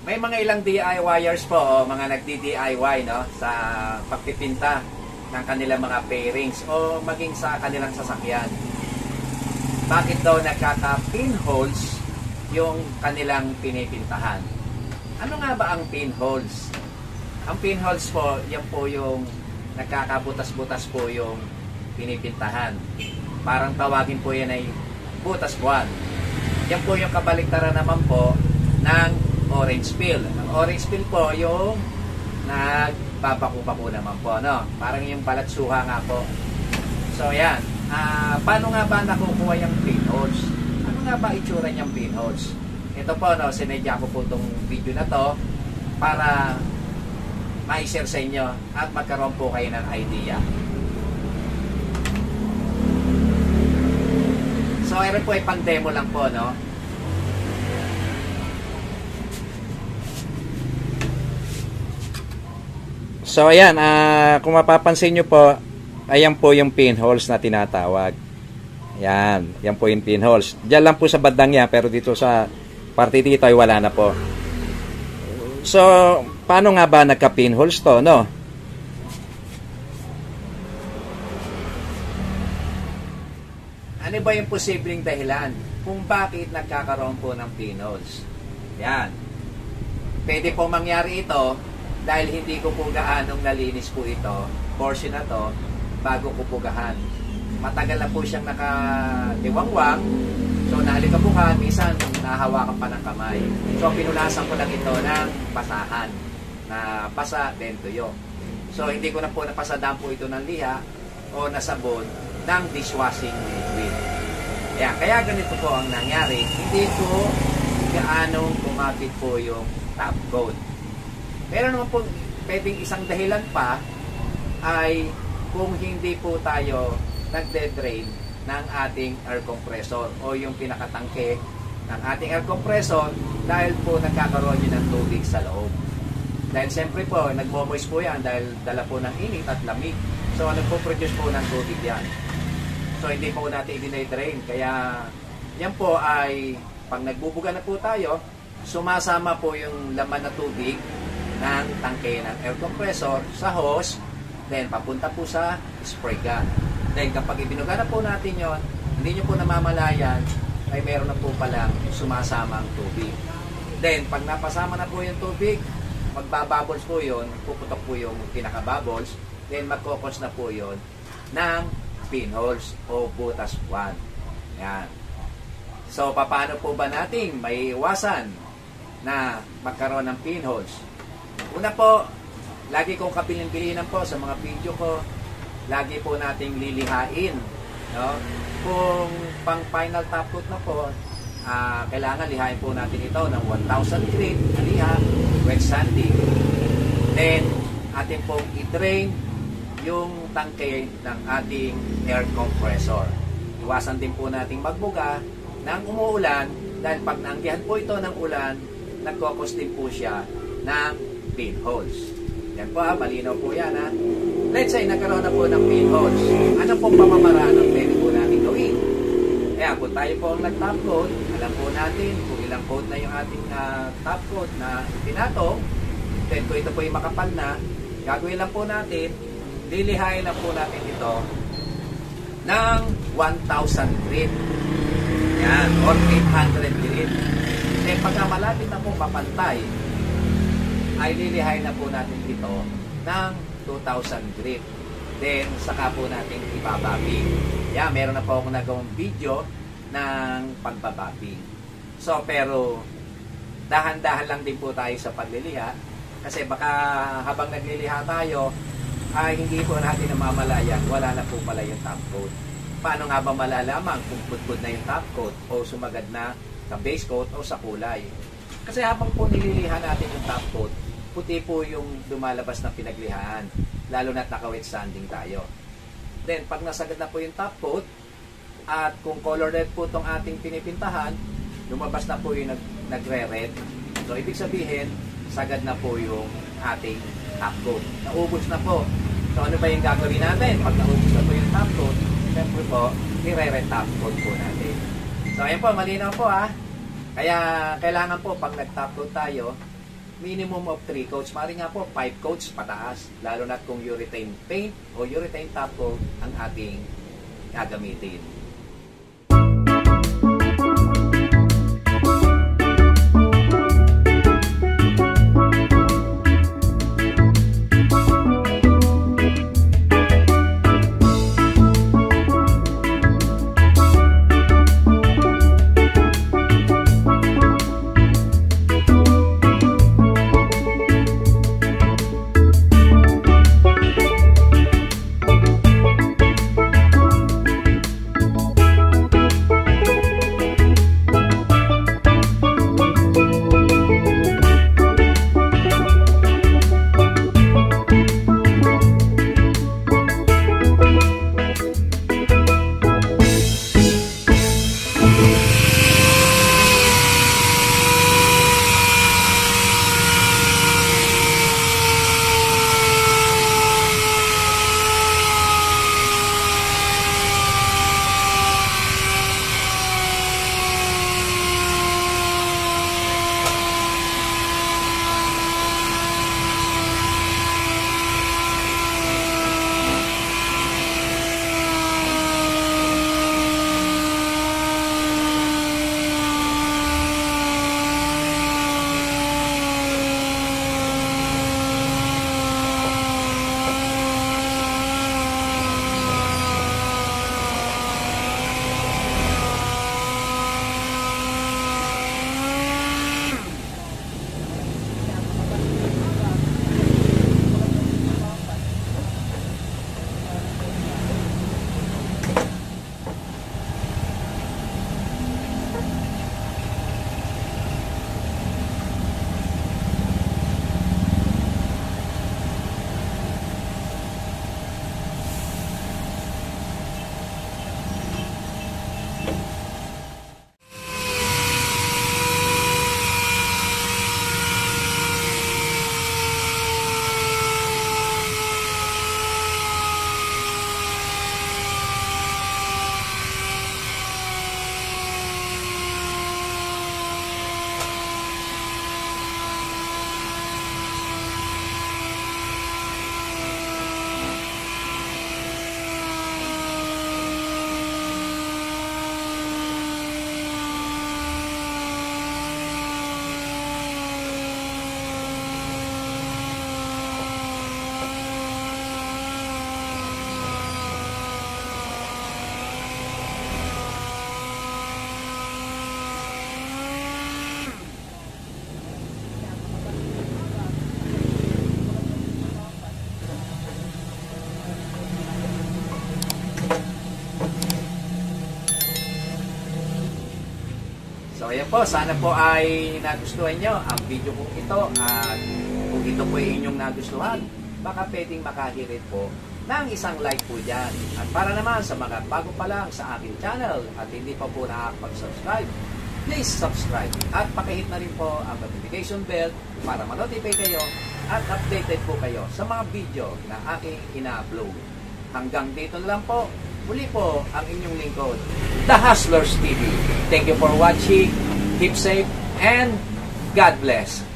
May mga ilang DIYers po, o mga nagdi-DIY, no, sa pagpipinta ng kanilang mga pairings o maging sa kanilang sasakyan. Bakit daw nagkaka-pinholes yung kanilang pinipintahan? Ano nga ba ang pinholes? Ang pinholes po, yan po yung nagkakabutas-butas po yung pinipintahan. Parang tawagin po yan ay butas buwan. Yan po yung kabaliktaran naman po ng orange peel. Ang orange peel po yung nagpapako naman po, no? Parang yung balatsuha nga po. So yan, paano nga ba nakukuha yung pinholes? Ano nga ba itsura niyang pinholes? Ito po, no, sinadya ko po itong video na to para ma-share sa inyo at magkaroon po kayo ng idea. So, ito po ay pang-demo lang po, no? So, ayan, kung mapapansin nyo po, ayan po yung pinholes na tinatawag. Ayan, yan po yung pinholes. Diyan lang po sa bandang yan, pero dito sa parte dito ay wala na po. So, paano nga ba nagka-pinholes to, no? Ano ba yung posibleng dahilan kung bakit nagkakaroon po ng pinholes? Yan. Pwede po mangyari ito dahil hindi ko po gaanong nalinis po ito, portion na to, bago ko pugahan. Matagal na po siyang nakaliwangwang. So, nalikabuhan, minsan nahawakan pa ng kamay. So, pinulasan ko lang ito ng basahan. Na basa, then tuyo. So, hindi ko na po napasadaan po ito ng liha o nasabon ng dishwashing liquid. Ayan, kaya ganito po ang nangyari. Hindi po gaanong kumapit po yung top coat. Pero naman po, pwedeng isang dahilan pa ay kung hindi po tayo nagde-drain ng ating air compressor o yung pinakatangke ng ating air compressor dahil po nagkakaroon yun ng tubig sa loob. Dahil siyempre po, nagmo-moist po yan dahil dala po ng init at lamig. So, nagpo-produce po ng tubig yan. So, hindi po natin i-drain. Kaya, yan po ay, pag nagbubuga na po tayo, sumasama po yung laman na tubig ng tangke ng air compressor sa hose, then papunta po sa spray gun. Then kapag ibinuga na po natin yon, hindi nyo po namamalayan, ay meron na po palang sumasamang tubig. Then, pag napasama na po yung tubig, magbabubbles po yun, puputok po yung pinaka-bubbles, then magkokos na po yun ng pinholes o butas buwan. Yan. So, paano po ba natin may iwasan na magkaroon ng pinholes? Una po, lagi kong kabilin-bilinan po sa mga video ko, lagi po nating lilihain, no? Kung pang final top coat na po, kailangan lihain po natin ito ng 1,000 grit na liha, wet sanding. Then, atin pong i-drain yung tangke ng ating air compressor. Iwasan din po nating magbuga ng umuulan dahil pag naanggihan po ito ng ulan, nagkokos din po siya ng pinholes. Yan po, malinaw po yan, ha. Let's say, nagkaroon na po ng pinholes. Ano pong pamamaraan ang pwede po natin gawin? Kaya kung tayo po ang nag-top coat, alam po natin kung ilang coat na yung ating top coat na pinatong, then kung ito po yung makapal na, gagawin lang po natin, lilihain lang po natin ito ng 1,000 grit. Yan, or 800 grit. Then pagka malapit na po mapantay, ay lilihain na po natin ito ng 2,000 grit. Then, saka po natin ibababing. Yeah, meron na po akong nagawang video ng pagbababing. So, pero dahan-dahan lang din po tayo sa pagliliha kasi baka habang nagliliha tayo ay hindi po natin namamalayan, wala na po pala yung top coat. Paano nga ba malalaman kung pudpud na yung top coat o sumagad na sa base coat o sa kulay? Kasi habang po nililiha natin yung top coat, puti po yung lumalabas na pinaglihaan, lalo na't naka-wet sanding tayo. Then, pag nasagad na po yung top coat, at kung color red po itong ating pinipintahan, lumabas na po yung nagre-red. So, ibig sabihin, sagad na po yung ating top coat. Naubos na po. So, ano ba yung gagawin natin? Pag naubos na po yung top coat, siyempre po, nire-red top coat po natin. So, ayan po, malinaw po, ha. Kaya, kailangan po, pag nag-top coat tayo, minimum of 3 coats. Mari nga po 5 coats pataas, lalo na kung urethane paint o urethane top coat ang ating gagamitin. So ayan po, sana po ay nagustuhan nyo ang video kong ito, at kung ito po ay inyong nagustuhan, baka pwedeng makahirit po ng isang like po dyan. At para naman sa mga bago pa lang sa aking channel at hindi pa po nakakapag-subscribe, please subscribe at pakihit na rin po ang notification bell para ma-notify kayo at updated po kayo sa mga video na aking ina-upload. Hanggang dito na lang po. Muli po ang inyong lingkod, The Hustlers TV. Thank you for watching. Keep safe and God bless.